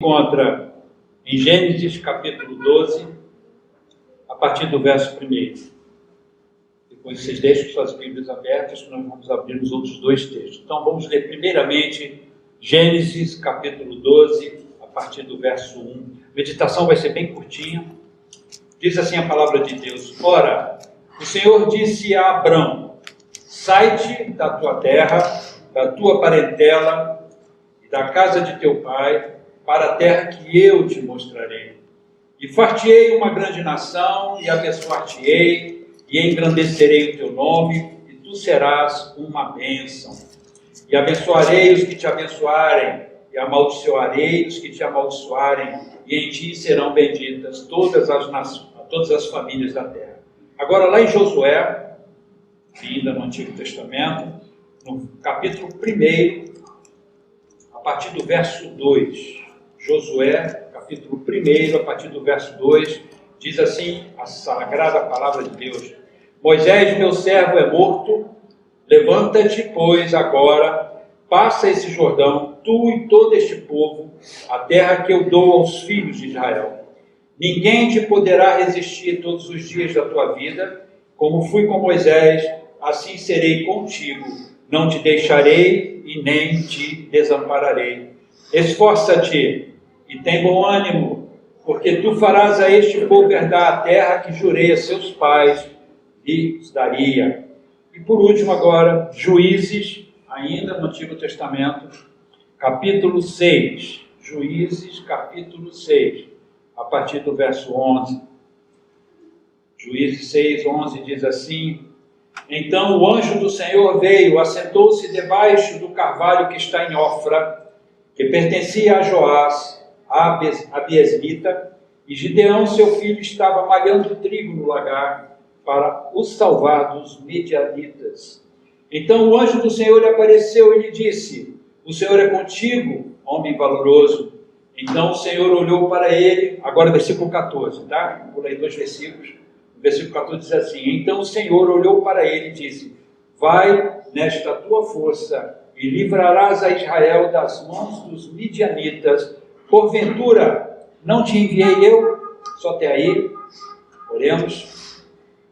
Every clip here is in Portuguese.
Encontra em Gênesis capítulo 12, a partir do verso 1. Depois vocês deixam suas Bíblias abertas, que nós vamos abrir os outros dois textos. Então vamos ler primeiramente Gênesis capítulo 12, a partir do verso 1. A meditação vai ser bem curtinha. Diz assim a palavra de Deus: Ora, o Senhor disse a Abrão: sai-te da tua terra, da tua parentela e da casa de teu pai, para a terra que eu te mostrarei. E far-te-ei uma grande nação, e abençoar-te-ei, e engrandecerei o teu nome, e tu serás uma bênção. E abençoarei os que te abençoarem, e amaldiçoarei os que te amaldiçoarem, e em ti serão benditas todas as famílias da terra. Agora, lá em Josué, ainda no Antigo Testamento, no capítulo 1, a partir do verso 2, Josué, capítulo 1, a partir do verso 2, diz assim a sagrada palavra de Deus: Moisés, meu servo, é morto, levanta-te, pois, agora, passa esse Jordão, tu e todo este povo, a terra que eu dou aos filhos de Israel. Ninguém te poderá resistir todos os dias da tua vida, como fui com Moisés, assim serei contigo, não te deixarei e nem te desampararei. Esforça-te e tem bom ânimo, porque tu farás a este povo herdar a terra que jurei a seus pais lhes daria. E por último agora, Juízes, ainda no Antigo Testamento, capítulo 6. Juízes, capítulo 6, a partir do verso 11. Juízes 6, 11 diz assim: Então o anjo do Senhor veio, assentou-se debaixo do carvalho que está em Ofra, que pertencia a Joás, a Abiesmita, e Gideão, seu filho, estava malhando trigo no lagar para os salvar dos midianitas. Então o anjo do Senhor lhe apareceu e lhe disse: O Senhor é contigo, homem valoroso. Então o Senhor olhou para ele, agora versículo 14, tá? Pulei 2 versículos. O versículo 14 diz assim: Então o Senhor olhou para ele e disse: Vai nesta tua força e livrarás a Israel das mãos dos midianitas. Porventura, não te enviei eu? Só até aí. Oremos.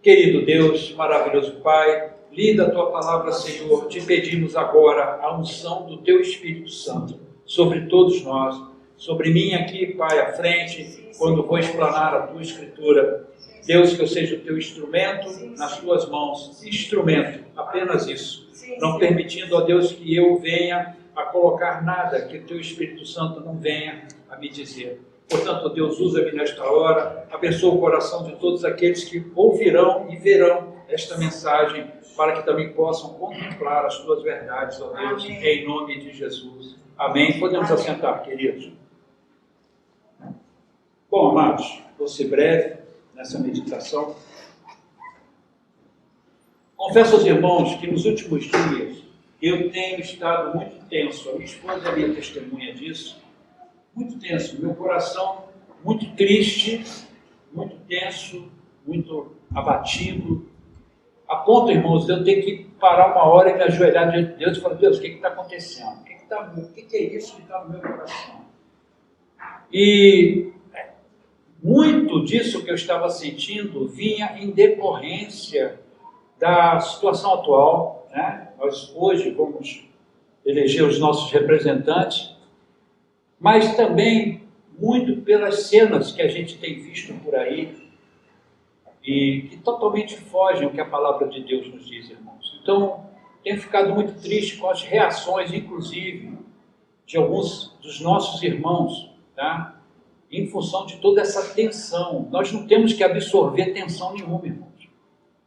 Querido Deus, maravilhoso Pai, lida a tua palavra, Senhor. Te pedimos agora a unção do teu Espírito Santo sobre todos nós, sobre mim aqui, Pai, à frente, quando vou explanar a tua Escritura. Deus, que eu seja o teu instrumento nas tuas mãos. Instrumento, apenas isso. Não permitindo, ó Deus, que eu venha a colocar nada que o teu Espírito Santo não venha a me dizer. Portanto, Deus, usa-me nesta hora, abençoa o coração de todos aqueles que ouvirão e verão esta mensagem, para que também possam contemplar as tuas verdades, ó Deus, em nome de Jesus. Amém. Podemos assentar, queridos. Bom, amados, vou ser breve nessa meditação. Confesso aos irmãos que nos últimos dias eu tenho estado muito tenso. A minha esposa é minha testemunha disso. Muito tenso, meu coração muito triste, muito tenso, muito abatido. A ponto, irmãos, de eu ter que parar uma hora e me ajoelhar diante de Deus e falar: Deus, o que está acontecendo? O que é isso que está no meu coração? E muito disso que eu estava sentindo vinha em decorrência da situação atual, né? Nós hoje vamos eleger os nossos representantes, mas também muito pelas cenas que a gente tem visto por aí e que totalmente fogem ao que a palavra de Deus nos diz, irmãos. Então, tenho ficado muito triste com as reações, inclusive, de alguns dos nossos irmãos, tá? Em função de toda essa tensão. Nós não temos que absorver tensão nenhuma, irmãos.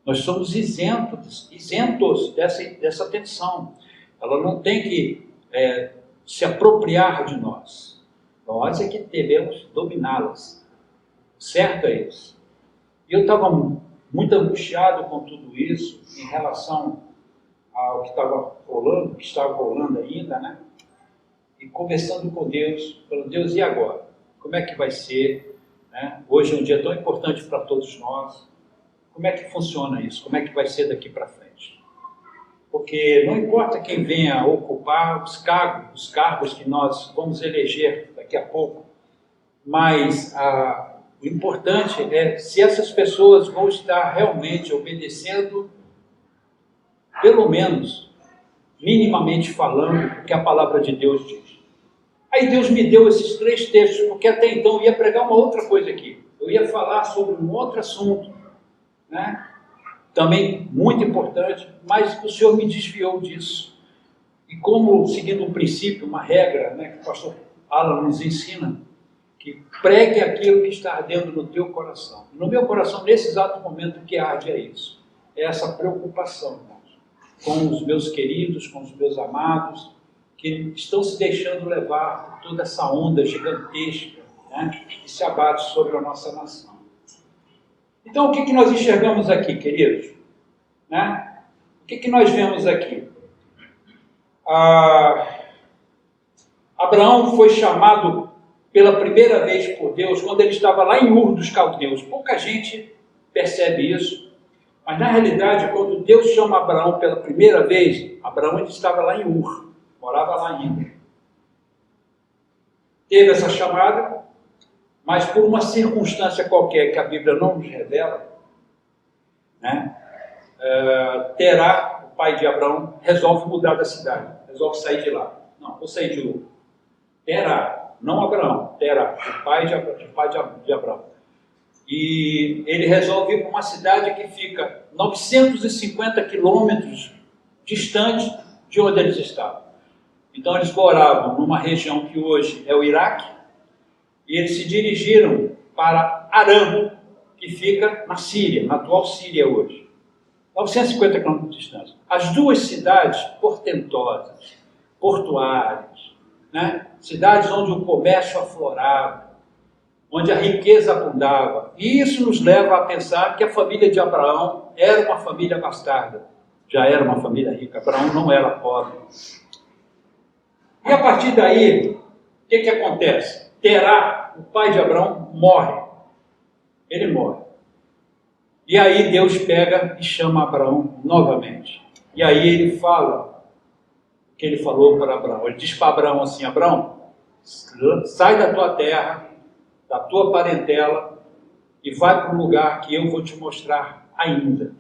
Nós somos isentos dessa tensão. Ela não tem que se apropriar de nós. Nós é que devemos dominá-las. Certo é isso? E eu estava muito angustiado com tudo isso em relação ao que estava rolando, que estava rolando ainda, né? E conversando com Deus, falando: Deus, e agora? Como é que vai ser? Né? Hoje é um dia tão importante para todos nós. Como é que funciona isso? Como é que vai ser daqui para frente? Porque não importa quem venha ocupar os cargos que nós vamos eleger daqui a pouco, Mas o importante é se essas pessoas vão estar realmente obedecendo, pelo menos, minimamente falando, o que a palavra de Deus diz. Aí Deus me deu esses 3 textos, porque até então eu ia pregar uma outra coisa aqui. Eu ia falar sobre um outro assunto, né? Também muito importante, mas o Senhor me desviou disso. E como, seguindo um princípio, uma regra, né, que o pastor Alan nos ensina, que pregue aquilo que está ardendo no teu coração. No meu coração, nesse exato momento, o que arde é isso. É essa preocupação, irmãos, com os meus queridos, com os meus amados, que estão se deixando levar por toda essa onda gigantesca, né, que se abate sobre a nossa nação. Então, o que nós enxergamos aqui, queridos? Né? O que nós vemos aqui? Abraão foi chamado pela primeira vez por Deus quando ele estava lá em Ur dos Caldeus. Pouca gente percebe isso, mas na realidade, quando Deus chama Abraão pela primeira vez, Abraão ainda estava lá em Ur, morava lá ainda. Teve essa chamada, mas por uma circunstância qualquer que a Bíblia não nos revela, né, Terá, o pai de Abraão, resolve mudar da cidade, resolve sair de lá. Não, vou sair de Ur. Terá, não Abraão, Terá, o pai de Abraão. E ele resolve ir para uma cidade que fica 950 quilômetros distante de onde eles estavam. Então eles moravam numa região que hoje é o Iraque, e eles se dirigiram para Arã, que fica na Síria, na atual Síria hoje. 950 quilômetros de distância. As duas cidades portentosas, portuárias, né? Cidades onde o comércio aflorava, onde a riqueza abundava. E isso nos leva a pensar que a família de Abraão era uma família bastarda, já era uma família rica. Abraão não era pobre. E a partir daí, o que acontece? Terá, o pai de Abraão, morre. Ele morre. E aí Deus pega e chama Abraão novamente. E aí ele fala o que ele falou para Abraão. Ele diz para Abraão assim: Abraão, sai da tua terra, da tua parentela, e vai para um lugar que eu vou te mostrar ainda.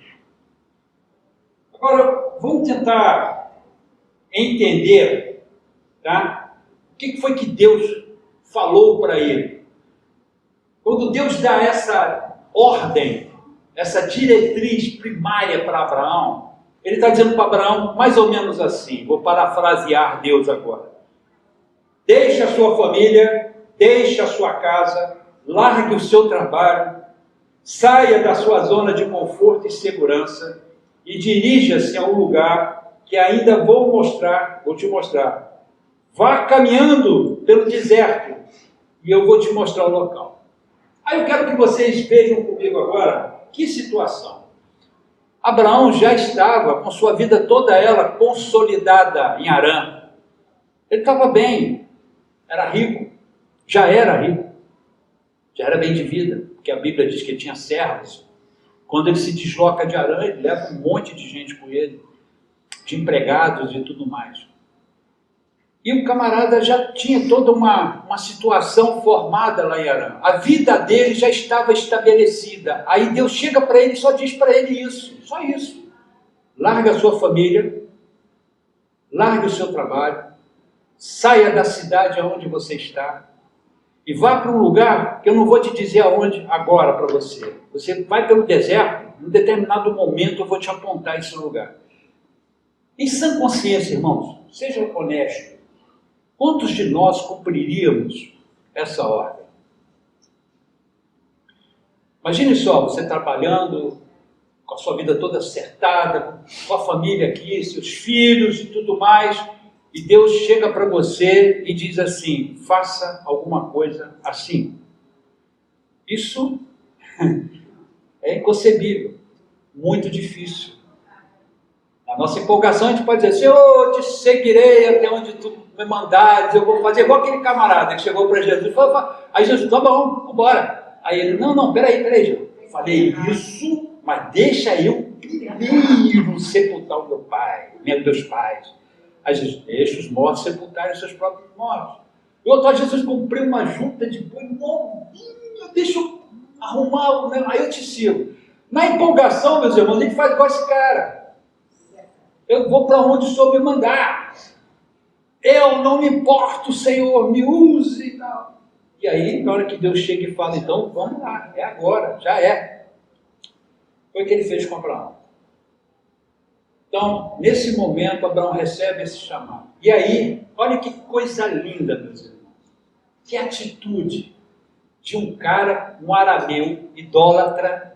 Agora, vamos tentar entender, tá? O que foi que Deus falou para ele? Quando Deus dá essa ordem, essa diretriz primária para Abraão, ele está dizendo para Abraão mais ou menos assim, vou parafrasear Deus agora: deixe a sua família, deixe a sua casa, largue o seu trabalho, saia da sua zona de conforto e segurança e dirija-se a um lugar que ainda vou te mostrar. Vá caminhando pelo deserto e eu vou te mostrar o local. Aí eu quero que vocês vejam comigo agora que situação. Abraão já estava com sua vida toda ela consolidada em Harã. Ele estava bem, era rico, já era bem de vida, porque a Bíblia diz que ele tinha servos. Quando ele se desloca de Harã, ele leva um monte de gente com ele, de empregados e tudo mais. E o camarada já tinha toda uma situação formada lá em Harã. A vida dele já estava estabelecida. Aí Deus chega para ele e só diz para ele isso, só isso. Larga a sua família, larga o seu trabalho, saia da cidade onde você está e vá para um lugar que eu não vou te dizer aonde agora para você. Você vai pelo deserto, em determinado momento eu vou te apontar esse lugar. Em sã consciência, irmãos, seja honesto. Quantos de nós cumpriríamos essa ordem? Imagine só, você trabalhando, com a sua vida toda acertada, com a família aqui, seus filhos e tudo mais, e Deus chega para você e diz assim: faça alguma coisa assim. Isso é inconcebível, muito difícil. A nossa empolgação, a gente pode dizer assim: eu te seguirei até onde tu me mandares, eu vou fazer igual aquele camarada que chegou para Jesus e falou: aí Jesus, tá bom, vamos embora. Aí ele: não, peraí, Jesus. Falei isso, mas deixa eu primeiro sepultar o meu pai, meus pais. Aí Jesus: deixa os mortos sepultarem seus próprios mortos. E outro, Jesus, comprei uma junta de boi novinha, deixa eu arrumar, né? Aí eu te sigo. Na empolgação, meus irmãos, a gente faz igual esse cara. Eu vou para onde o Senhor me mandar. Eu não me importo, Senhor, me use e tal. E aí, na hora que Deus chega e fala, então, vamos lá, é agora, já é. Foi o que ele fez com Abraão. Então, nesse momento, Abraão recebe esse chamado. E aí, olha que coisa linda, meus irmãos. Que atitude de um cara, um arameu, idólatra.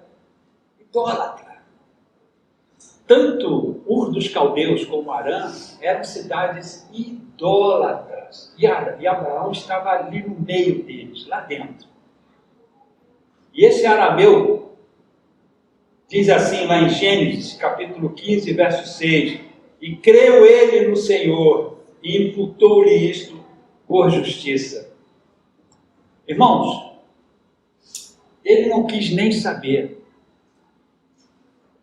Tanto Ur dos Caldeus como Harã eram cidades idólatras. E Abraão estava ali no meio deles, lá dentro. E esse arameu diz assim lá em Gênesis, capítulo 15, verso 6, e creu ele no Senhor, e imputou-lhe isto por justiça. Irmãos, ele não quis nem saber.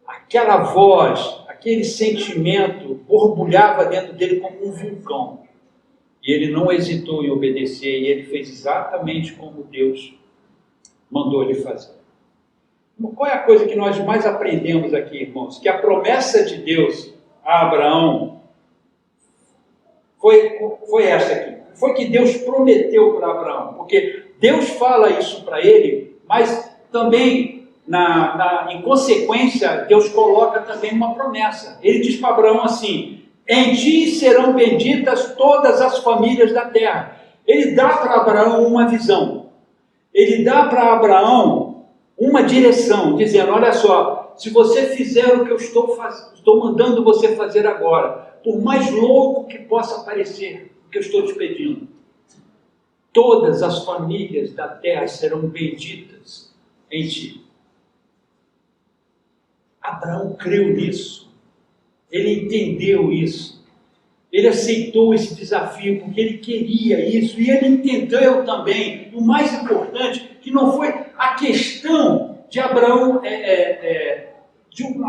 Aquela voz, aquele sentimento borbulhava dentro dele como um vulcão. E ele não hesitou em obedecer, e ele fez exatamente como Deus mandou ele fazer. Qual é a coisa que nós mais aprendemos aqui, irmãos? Que a promessa de Deus a Abraão foi essa aqui. Foi que Deus prometeu para Abraão. Porque Deus fala isso para ele, mas também, em consequência, Deus coloca também uma promessa. Ele diz para Abraão assim, em ti serão benditas todas as famílias da terra. Ele dá para Abraão uma visão. Ele dá para Abraão uma direção, dizendo, olha só, se você fizer o que eu estou mandando você fazer agora, por mais louco que possa parecer o que eu estou te pedindo, todas as famílias da terra serão benditas em ti. Abraão creu nisso, ele entendeu isso, ele aceitou esse desafio porque ele queria isso, e ele entendeu também, o mais importante, que não foi a questão de Abraão,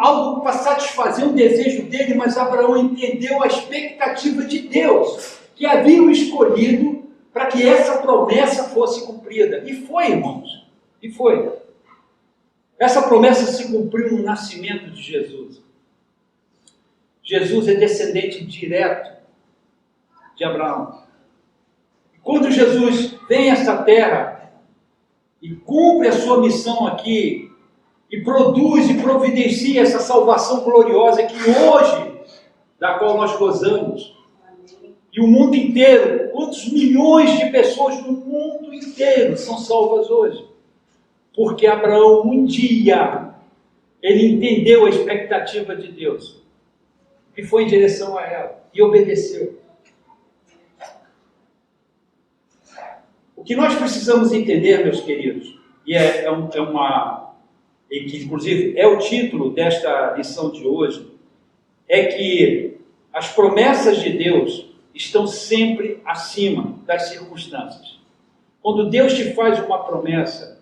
algo para satisfazer o desejo dele, mas Abraão entendeu a expectativa de Deus, que havia o escolhido para que essa promessa fosse cumprida. E foi, irmãos, e foi. Essa promessa se cumpriu no nascimento de Jesus. Jesus é descendente direto de Abraão. Quando Jesus vem a essa terra e cumpre a sua missão aqui, e produz e providencia essa salvação gloriosa que hoje, da qual nós gozamos, e o mundo inteiro, quantos milhões de pessoas no mundo inteiro são salvas hoje? Porque Abraão, um dia, ele entendeu a expectativa de Deus, e foi em direção a ela, e obedeceu. O que nós precisamos entender, meus queridos, e que inclusive é o título desta lição de hoje, é que as promessas de Deus estão sempre acima das circunstâncias. Quando Deus te faz uma promessa,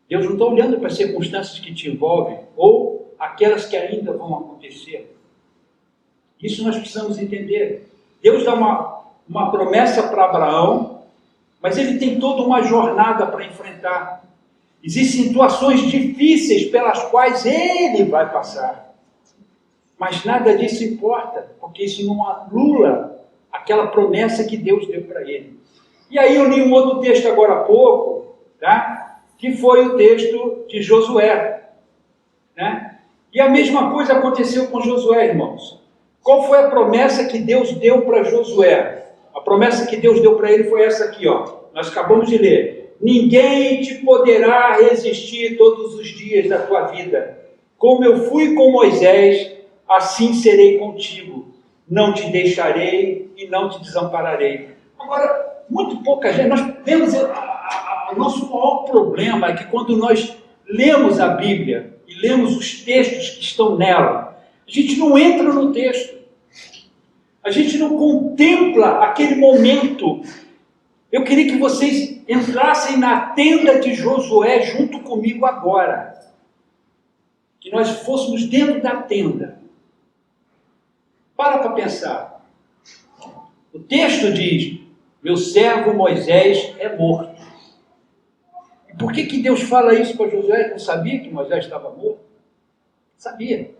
Deus não está olhando para as circunstâncias que te envolvem, ou aquelas que ainda vão acontecer. Isso nós precisamos entender. Deus dá uma promessa para Abraão, mas ele tem toda uma jornada para enfrentar. Existem situações difíceis pelas quais ele vai passar. Mas nada disso importa, porque isso não anula aquela promessa que Deus deu para ele. E aí eu li um outro texto agora há pouco, tá? Que foi o texto de Josué. Né? E a mesma coisa aconteceu com Josué, irmãos. Qual foi a promessa que Deus deu para Josué? A promessa que Deus deu para ele foi essa aqui, ó. Nós acabamos de ler. Ninguém te poderá resistir todos os dias da tua vida. Como eu fui com Moisés, assim serei contigo. Não te deixarei e não te desampararei. Agora, muito pouca gente, nós vemos o nosso maior problema é que quando nós lemos a Bíblia e lemos os textos que estão nela, a gente não entra no texto. A gente não contempla aquele momento. Eu queria que vocês entrassem na tenda de Josué junto comigo agora. Que nós fôssemos dentro da tenda. Para pensar. O texto diz, meu servo Moisés é morto. E por que Deus fala isso para Josué? Ele não sabia que Moisés estava morto? Sabia.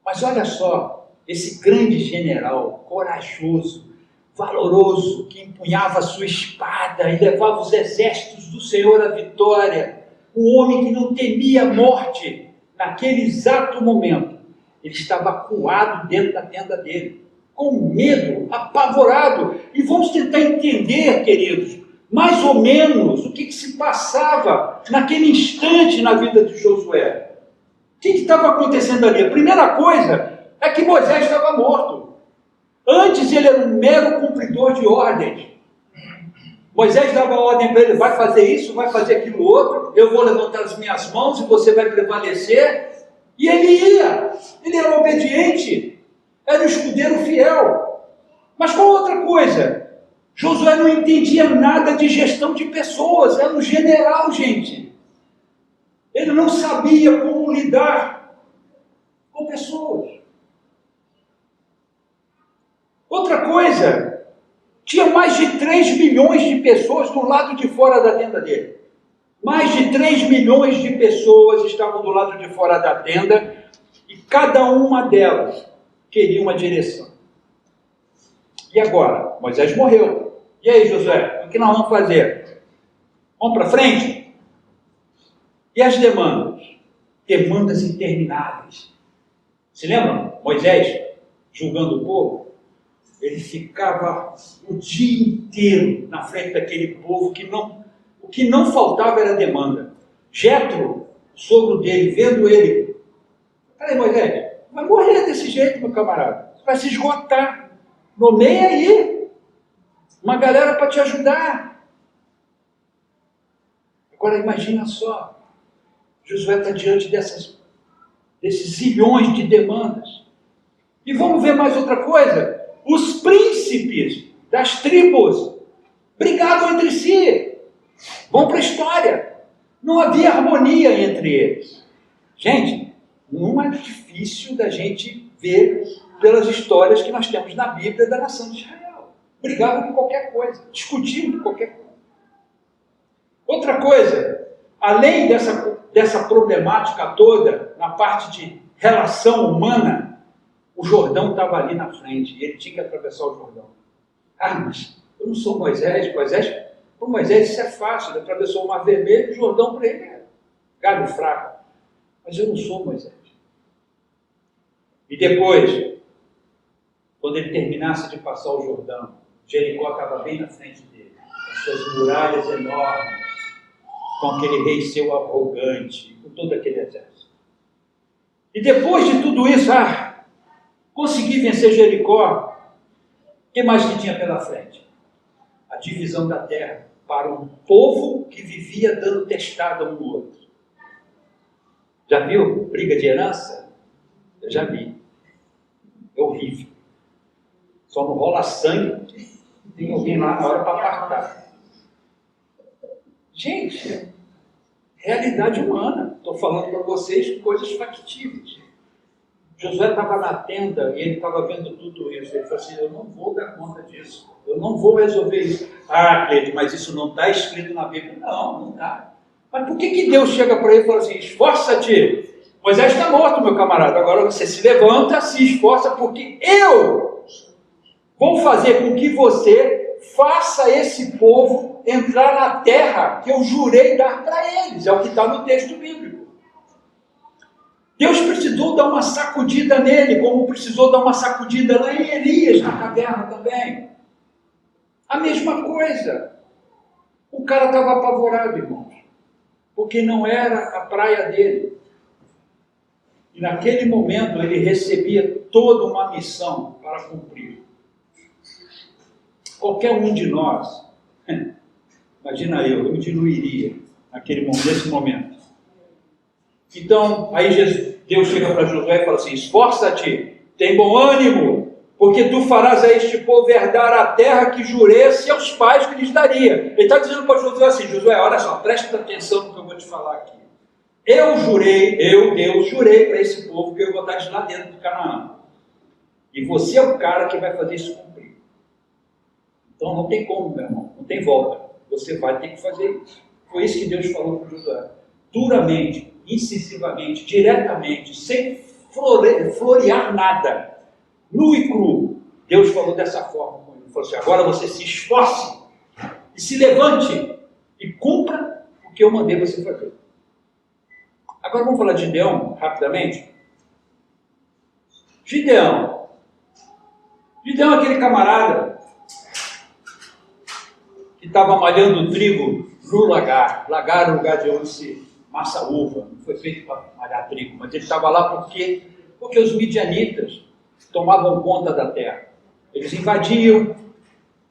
Mas olha só, esse grande general, corajoso, valoroso, que empunhava a sua espada e levava os exércitos do Senhor à vitória, um homem que não temia a morte, naquele exato momento, ele estava acuado dentro da tenda dele, com medo, apavorado. E vamos tentar entender, queridos, mais ou menos o que se passava naquele instante na vida de Josué. O que estava acontecendo ali? A primeira coisa é que Moisés estava morto. Antes ele era um mero cumpridor de ordens. Moisés dava ordem para ele: vai fazer isso, vai fazer aquilo outro, eu vou levantar as minhas mãos e você vai prevalecer. E ele ia, ele era obediente, era um escudeiro fiel. Mas qual outra coisa? Josué não entendia nada de gestão de pessoas, era um general, gente. Ele não sabia como lidar com pessoas. Outra coisa, tinha mais de 3 milhões de pessoas do lado de fora da tenda dele. Mais de 3 milhões de pessoas estavam do lado de fora da tenda e cada uma delas queria uma direção. E agora? Moisés morreu. E aí, Josué, o que nós vamos fazer? Vamos para frente? E as demandas? Demandas intermináveis. Se lembram? Moisés julgando o povo? Ele ficava o dia inteiro na frente daquele povo o que não faltava era demanda. Jétro, o sogro dele, vendo ele: peraí, Moisés, vai morrer desse jeito, meu camarada. Você vai se esgotar. Nomeia aí uma galera para te ajudar. Agora imagina só, Josué está diante desses zilhões de demandas. E vamos ver mais outra coisa. Os príncipes das tribos brigavam entre si. Vão para a história. Não havia harmonia entre eles. Gente, não é difícil da gente ver pelas histórias que nós temos na Bíblia da nação de Israel. Brigavam por qualquer coisa, discutiam por qualquer coisa. Outra coisa, além dessa problemática toda, na parte de relação humana, o Jordão estava ali na frente, e ele tinha que atravessar o Jordão. Ah, mas eu não sou Moisés. Para Moisés isso é fácil, ele atravessou o Mar Vermelho, o Jordão para ele é galho fraco. Mas eu não sou Moisés. E depois, quando ele terminasse de passar o Jordão, Jericó estava bem na frente dele, com suas muralhas enormes, com aquele rei seu arrogante, com todo aquele exército. E depois de tudo isso, consegui vencer Jericó. O que mais que tinha pela frente? A divisão da terra para um povo que vivia dando testada um no outro. Já viu briga de herança? Eu já vi. É horrível. Só não rola sangue, tem alguém lá na hora para apartar. Gente, realidade humana. Estou falando para vocês coisas factíveis. Josué estava na tenda e ele estava vendo tudo isso. Ele falou assim: eu não vou dar conta disso. Eu não vou resolver isso. Cleide, mas isso não está escrito na Bíblia. Não está. Mas por que Deus chega para ele e fala assim: esforça-te? Moisés está morto, meu camarada. Agora você se levanta, se esforça, porque eu vou fazer com que você faça esse povo entrar na terra que eu jurei dar para eles. É o que está no texto bíblico. Deus precisou dar uma sacudida nele, como precisou dar uma sacudida lá em Elias, na caverna também. A mesma coisa. O cara estava apavorado, irmãos, porque não era a praia dele. E naquele momento ele recebia toda uma missão para cumprir. Qualquer um de nós, imagina eu me diluiria nesse momento. Então, aí Deus chega para Josué e fala assim: esforça-te, tem bom ânimo, porque tu farás a este povo herdar a terra que jurei a seus pais que lhes daria. Ele está dizendo para Josué assim: Josué, olha só, presta atenção no que eu vou te falar aqui. Deus, jurei para esse povo que eu vou botar eles lá dentro de Canaã. E você é o cara que vai fazer isso cumprir. Então não tem como, meu irmão, não tem volta. Você vai ter que fazer isso. Foi isso que Deus falou com Josué. Duramente, incisivamente, diretamente, sem florear nada, nu e cru. Deus falou dessa forma com ele. Ele falou assim: agora você se esforce e se levante e cumpra o que eu mandei você fazer. Agora vamos falar de Gideão, rapidamente. Gideão é aquele camarada que estava malhando trigo no lagar. Lagar é o lugar de onde se massa uva, não foi feito para malhar trigo, mas ele estava lá porque os midianitas tomavam conta da terra. Eles invadiam,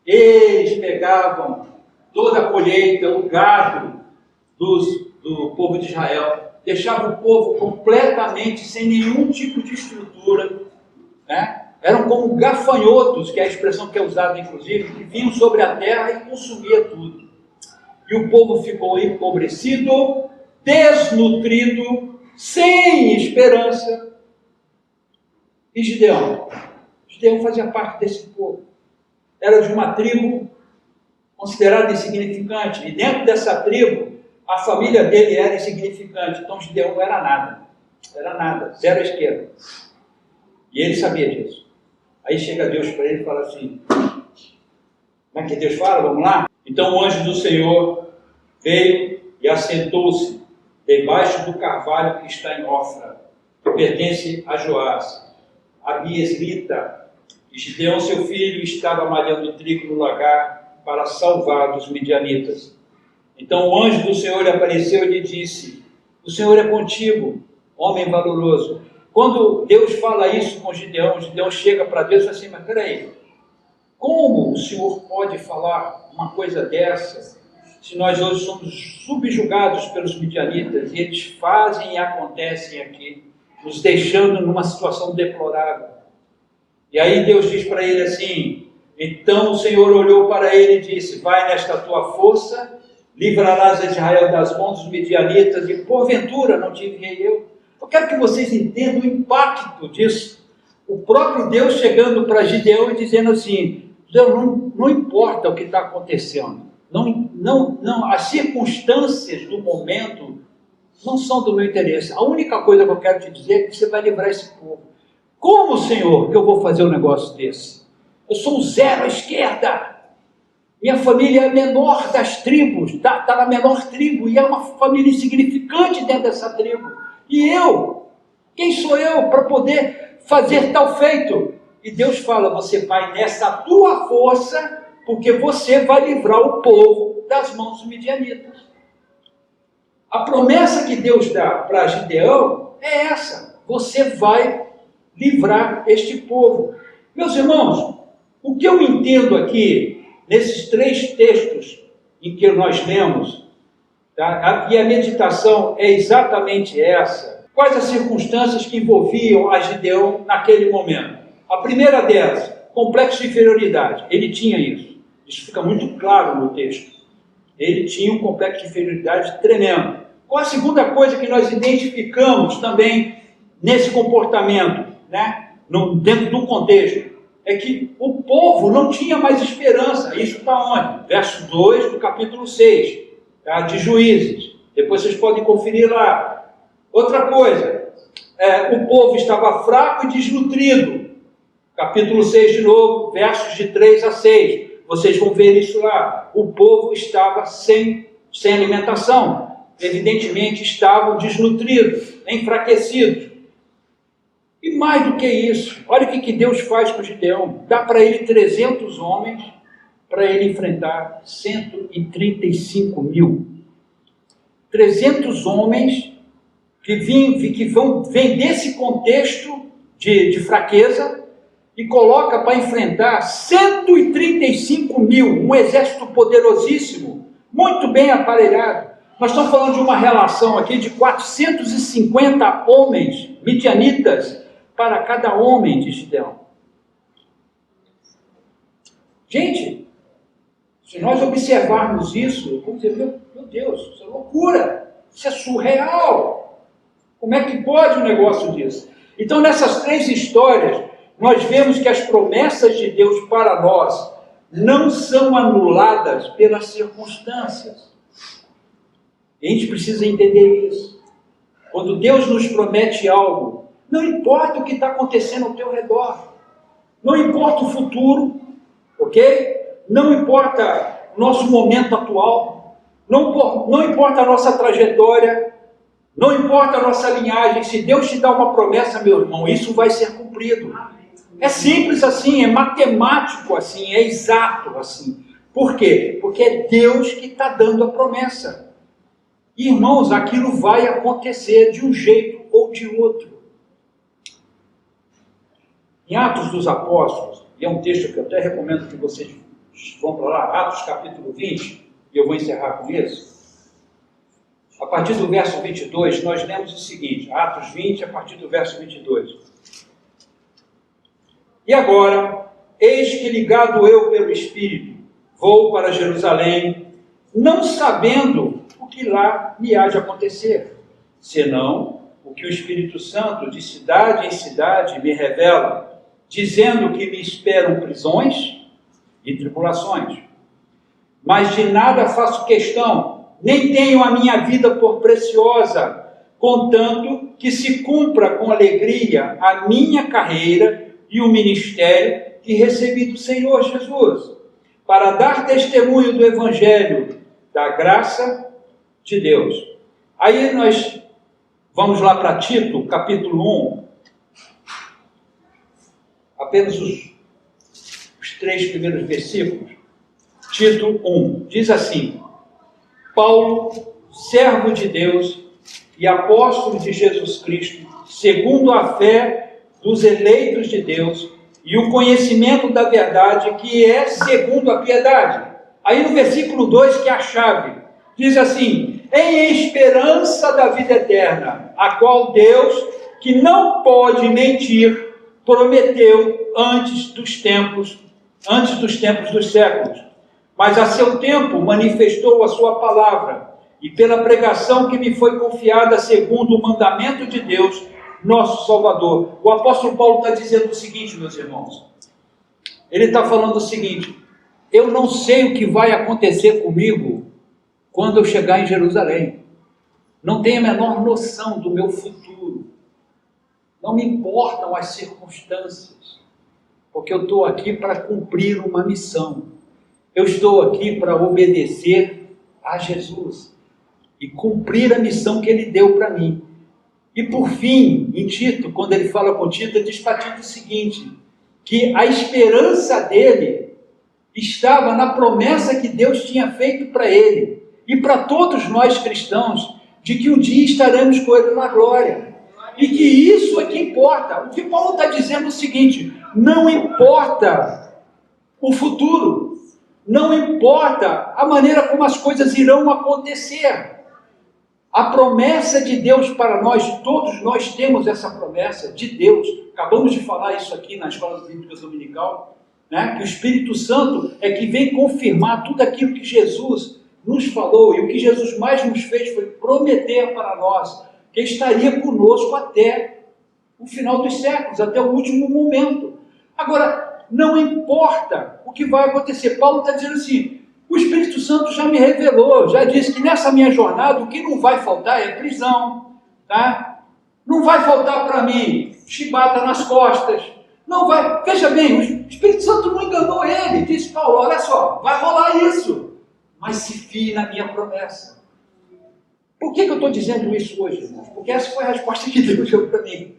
eles pegavam toda a colheita, o gado do povo de Israel, deixavam o povo completamente sem nenhum tipo de estrutura, né? Eram como gafanhotos, que é a expressão que é usada inclusive, que vinham sobre a terra e consumia tudo. E o povo ficou empobrecido, desnutrido, sem esperança. E Gideão fazia parte desse povo. Era de uma tribo considerada insignificante. E dentro dessa tribo, a família dele era insignificante. Então Gideão não era nada. Era nada, zero esquerda. E ele sabia disso. Aí chega Deus para ele e fala assim: como é que Deus fala? Vamos lá? Então o anjo do Senhor veio e assentou-se debaixo do carvalho que está em Ofra, que pertence a Joás, a Biesrita. E Gideão, seu filho, estava malhando trigo no lagar para salvar dos midianitas. Então o anjo do Senhor lhe apareceu e lhe disse: o Senhor é contigo, homem valoroso. Quando Deus fala isso com Gideão chega para Deus e fala assim: mas peraí, como o Senhor pode falar uma coisa dessa, se nós hoje somos subjugados pelos midianitas e eles fazem e acontecem aqui, nos deixando numa situação deplorável? E aí Deus diz para ele assim: então o Senhor olhou para ele e disse: vai nesta tua força, livrarás a Israel das mãos dos midianitas, e porventura não te enviei eu? Eu quero que vocês entendam o impacto disso. O próprio Deus chegando para Gideão e dizendo assim: Deus, não importa o que está acontecendo, não, as circunstâncias do momento não são do meu interesse. A única coisa que eu quero te dizer é que você vai livrar esse povo. Como, Senhor, que eu vou fazer um negócio desse? Eu sou um zero à esquerda. Minha família é a menor das tribos, está na menor tribo, e é uma família insignificante dentro dessa tribo. E eu? Quem sou eu para poder fazer tal feito? E Deus fala: você vai nessa tua força, porque você vai livrar o povo das mãos dos midianitas. A promessa que Deus dá para Gideão é essa: você vai livrar este povo. Meus irmãos, o que eu entendo aqui, nesses 3 textos em que nós lemos, tá? E a meditação é exatamente essa. Quais as circunstâncias que envolviam a Gideão naquele momento? A primeira delas, complexo de inferioridade. Ele tinha isso. Isso fica muito claro no texto. Ele tinha um complexo de inferioridade tremendo. Qual a segunda coisa que nós identificamos também nesse comportamento, né? Dentro do contexto? É que o povo não tinha mais esperança. Isso está onde? Verso 2 do capítulo 6, tá? De Juízes. Depois vocês podem conferir lá. Outra coisa, o povo estava fraco e desnutrido. Capítulo 6 de novo, versos de 3 a 6. Vocês vão ver isso lá. O povo estava sem alimentação. Evidentemente estavam desnutridos, enfraquecidos. E mais do que isso, olha o que Deus faz com Gideão. Dá para ele 300 homens para ele enfrentar 135 mil. 300 homens que vêm desse contexto de fraqueza e coloca para enfrentar 135 mil, um exército poderosíssimo, muito bem aparelhado. Nós estamos falando de uma relação aqui de 450 homens midianitas para cada homem de Gideão. Gente, se nós observarmos isso, vamos dizer: meu Deus, isso é loucura, isso é surreal. Como é que pode um negócio disso? Então, nessas 3 histórias, nós vemos que as promessas de Deus para nós não são anuladas pelas circunstâncias. E a gente precisa entender isso. Quando Deus nos promete algo, não importa o que está acontecendo ao teu redor, não importa o futuro, ok? Não importa o nosso momento atual, não importa a nossa trajetória, não importa a nossa linhagem. Se Deus te dá uma promessa, meu irmão, isso vai ser cumprido. É simples assim, é matemático assim, é exato assim. Por quê? Porque é Deus que está dando a promessa. E, irmãos, aquilo vai acontecer de um jeito ou de outro. Em Atos dos Apóstolos, e é um texto que eu até recomendo que vocês vão para lá, Atos capítulo 20, e eu vou encerrar com isso. A partir do verso 22, nós lemos o seguinte, Atos 20, a partir do verso 22. E agora, eis que ligado eu pelo Espírito, vou para Jerusalém, não sabendo o que lá me há de acontecer, senão o que o Espírito Santo de cidade em cidade me revela, dizendo que me esperam prisões e tribulações. Mas de nada faço questão, nem tenho a minha vida por preciosa, contanto que se cumpra com alegria a minha carreira e o ministério que recebi do Senhor Jesus, para dar testemunho do Evangelho, da graça de Deus. Aí nós vamos lá para Tito, capítulo 1, apenas os 3 primeiros versículos. Tito 1, diz assim: Paulo, servo de Deus e apóstolo de Jesus Cristo, segundo a fé dos eleitos de Deus e o conhecimento da verdade, que é segundo a piedade. Aí no versículo 2, que é a chave, diz assim: em esperança da vida eterna, a qual Deus, que não pode mentir, prometeu antes dos tempos dos séculos, mas a seu tempo manifestou a sua palavra, e pela pregação que me foi confiada segundo o mandamento de Deus, nosso Salvador. O apóstolo Paulo está dizendo o seguinte, meus irmãos, ele está falando o seguinte: eu não sei o que vai acontecer comigo quando eu chegar em Jerusalém, não tenho a menor noção do meu futuro, não me importam as circunstâncias, porque eu estou aqui para cumprir uma missão, eu estou aqui para obedecer a Jesus e cumprir a missão que Ele deu para mim. E por fim, em Tito, quando ele fala com Tito, ele diz para Tito o seguinte, que a esperança dele estava na promessa que Deus tinha feito para ele e para todos nós cristãos, de que um dia estaremos com Ele na glória. E que isso é que importa. O que Paulo está dizendo é o seguinte: não importa o futuro, não importa a maneira como as coisas irão acontecer. A promessa de Deus para nós, todos nós temos essa promessa de Deus. Acabamos de falar isso aqui na Escola Bíblica Dominical, né? Que o Espírito Santo é que vem confirmar tudo aquilo que Jesus nos falou, e o que Jesus mais nos fez foi prometer para nós que estaria conosco até o final dos séculos, até o último momento. Agora, não importa o que vai acontecer. Paulo está dizendo assim: o Espírito Santo já me revelou, já disse que nessa minha jornada o que não vai faltar é prisão, tá? Não vai faltar para mim chibata nas costas, não vai. Veja bem, o Espírito Santo não enganou ele, disse Paulo: olha só, vai rolar isso, mas se fie na minha promessa. Por que eu estou dizendo isso hoje, irmãos? Porque essa foi a resposta que Deus deu para mim.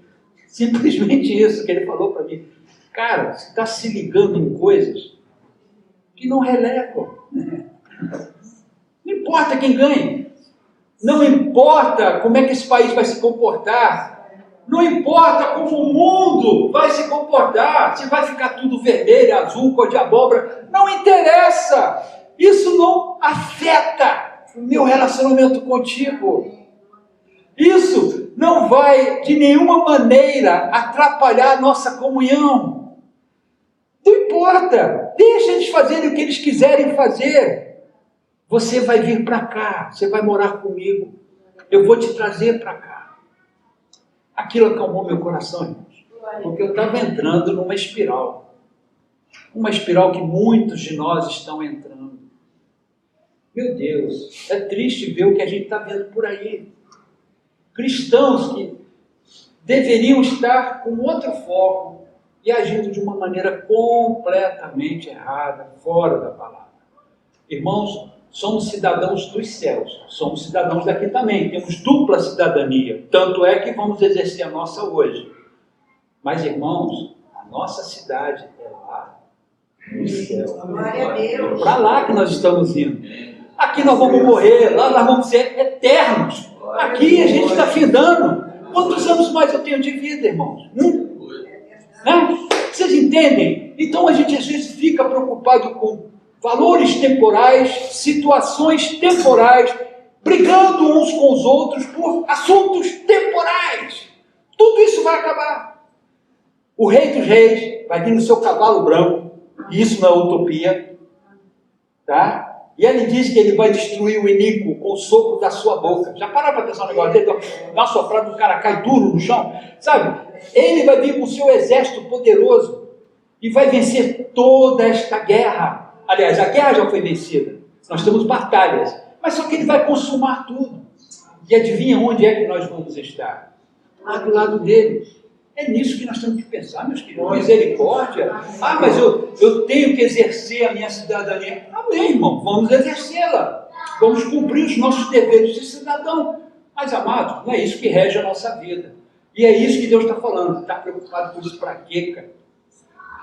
Simplesmente isso que Ele falou para mim. Cara, você está se ligando em coisas que não relevam. Não importa quem ganhe. Não importa como é que esse país vai se comportar. Não importa como o mundo vai se comportar. Se vai ficar tudo vermelho, azul, cor de abóbora. Não interessa. Isso não afeta o meu relacionamento contigo. Isso não vai de nenhuma maneira atrapalhar a nossa comunhão. Não importa, deixa eles fazerem o que eles quiserem fazer. Você vai vir para cá, você vai morar comigo, eu vou te trazer para cá. Aquilo acalmou meu coração, irmãos, porque eu estava entrando numa espiral. uma espiral que muitos de nós estão entrando. Meu Deus, é triste ver o que a gente está vendo por aí. Cristãos que deveriam estar com outro foco e agindo de uma maneira completamente errada, fora da palavra. Irmãos, somos cidadãos dos céus, somos cidadãos daqui também, temos dupla cidadania, tanto é que vamos exercer a nossa hoje. Mas, irmãos, a nossa cidade é lá no céu. É para lá que nós estamos indo. Aqui nós vamos morrer, lá nós vamos ser eternos. Aqui a gente está findando. Quantos anos mais eu tenho de vida, irmãos? Né? Vocês entendem? Então a gente às vezes fica preocupado com valores temporais, situações temporais, brigando uns com os outros por assuntos temporais. Tudo isso vai acabar. O Rei dos Reis vai vir no seu cavalo branco, e isso não é utopia, tá? E ele diz que ele vai destruir o iníquo com o sopro da sua boca. Já pararam para pensar no negócio dele? Dá uma soprada, o cara cai duro no chão. Sabe? Ele vai vir com o seu exército poderoso e vai vencer toda esta guerra. Aliás, a guerra já foi vencida. Nós temos batalhas. Mas só que ele vai consumar tudo. E adivinha onde é que nós vamos estar? Lá do lado dele. É nisso que nós temos que pensar, meus queridos. Misericórdia. Ah, mas eu tenho que exercer a minha cidadania. Amém, irmão. Vamos exercê-la. Vamos cumprir os nossos deveres de cidadão. Mas, amados, não é isso que rege a nossa vida. E é isso que Deus está falando. Você está preocupado com isso para quê, cara?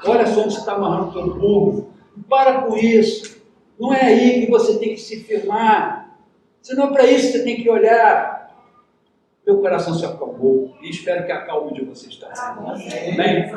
Olha só onde você está amarrando o teu burro. Para com isso. Não é aí que você tem que se firmar. Senão é para isso que você tem que olhar. Meu coração se acalmou e espero que acalme de vocês também. Amém?